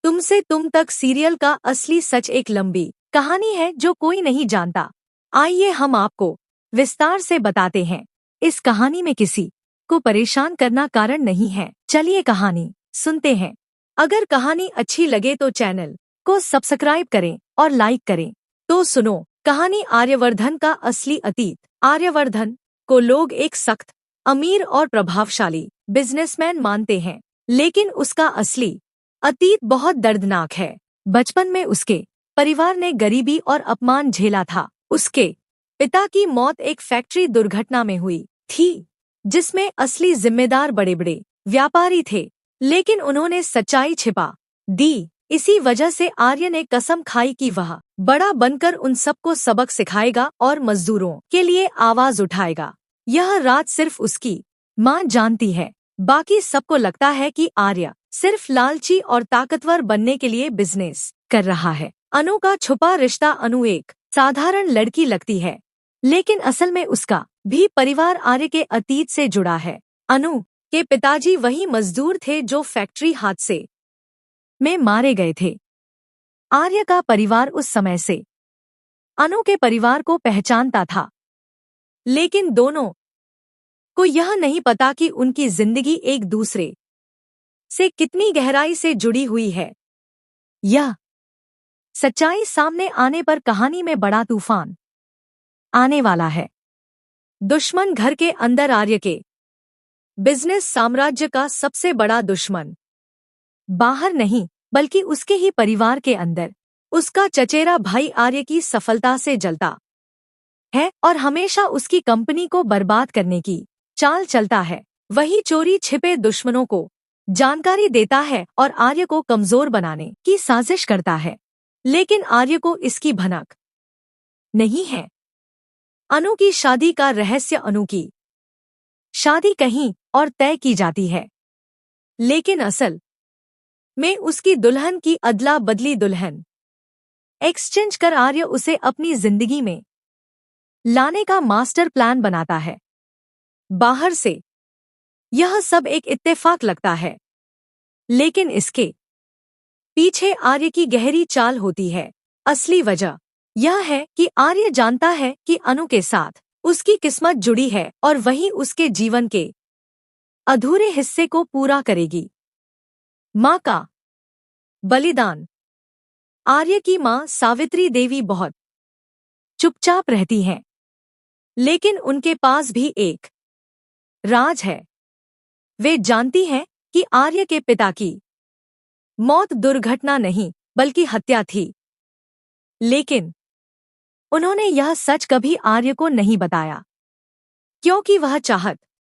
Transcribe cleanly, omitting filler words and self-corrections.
तुमसे तुम तक सीरियल का असली सच एक लंबी कहानी है जो कोई नहीं जानता। आइए हम आपको विस्तार से बताते हैं। इस कहानी में किसी को परेशान करना कारण नहीं है। चलिए कहानी सुनते हैं। अगर कहानी अच्छी लगे तो चैनल को सब्सक्राइब करें और लाइक करें। तो सुनो कहानी आर्यवर्धन का असली अतीत। आर्यवर्धन को लोग एक सख्त, अमीर और प्रभावशाली बिजनेसमैन मानते हैं, लेकिन उसका असली अतीत बहुत दर्दनाक है। बचपन में उसके परिवार ने गरीबी और अपमान झेला था। उसके पिता की मौत एक फैक्ट्री दुर्घटना में हुई थी, जिसमें असली जिम्मेदार बड़े बड़े व्यापारी थे, लेकिन उन्होंने सच्चाई छिपा दी। इसी वजह से आर्य ने कसम खाई कि वह बड़ा बनकर उन सबको सबक सिखाएगा और मजदूरों के लिए आवाज उठाएगा। यह रात सिर्फ उसकी माँ जानती है। बाकी सबको लगता है कि आर्य सिर्फ लालची और ताकतवर बनने के लिए बिजनेस कर रहा है। अनु का छुपा रिश्ता। अनु एक साधारण लड़की लगती है, लेकिन असल में उसका भी परिवार आर्य के अतीत से जुड़ा है। अनु के पिताजी वही मजदूर थे जो फैक्ट्री हादसे में मारे गए थे। आर्य का परिवार उस समय से अनु के परिवार को पहचानता था, लेकिन दोनों को यह नहीं पता कि उनकी जिंदगी एक दूसरे से कितनी गहराई से जुड़ी हुई है। यह सच्चाई सामने आने पर कहानी में बड़ा तूफान आने वाला है। दुश्मन घर के अंदर। आर्य के बिजनेस साम्राज्य का सबसे बड़ा दुश्मन बाहर नहीं, बल्कि उसके ही परिवार के अंदर उसका चचेरा भाई आर्य की सफलता से जलता है और हमेशा उसकी कंपनी को बर्बाद करने की चाल चलता है। वही चोरी छिपे दुश्मनों को जानकारी देता है और आर्य को कमजोर बनाने की साजिश करता है, लेकिन आर्य को इसकी भनक नहीं है। अनु की शादी का रहस्य। अनु की शादी कहीं और तय की जाती है, लेकिन असल में उसकी दुल्हन की अदला बदली दुल्हन एक्सचेंज कर आर्य उसे अपनी जिंदगी में लाने का मास्टर प्लान बनाता है। बाहर से यह सब एक इत्तेफाक लगता है, लेकिन इसके पीछे आर्य की गहरी चाल होती है। असली वजह यह है कि आर्य जानता है कि अनु के साथ उसकी किस्मत जुड़ी है और वही उसके जीवन के अधूरे हिस्से को पूरा करेगी। माँ का बलिदान। आर्य की माँ सावित्री देवी बहुत चुपचाप रहती हैं, लेकिन उनके पास भी एक राज है। वे जानती हैं कि आर्य के पिता की मौत दुर्घटना नहीं, बल्कि हत्या थी, लेकिन उन्होंने यह सच कभी आर्य को नहीं बताया, क्योंकि वह चाहत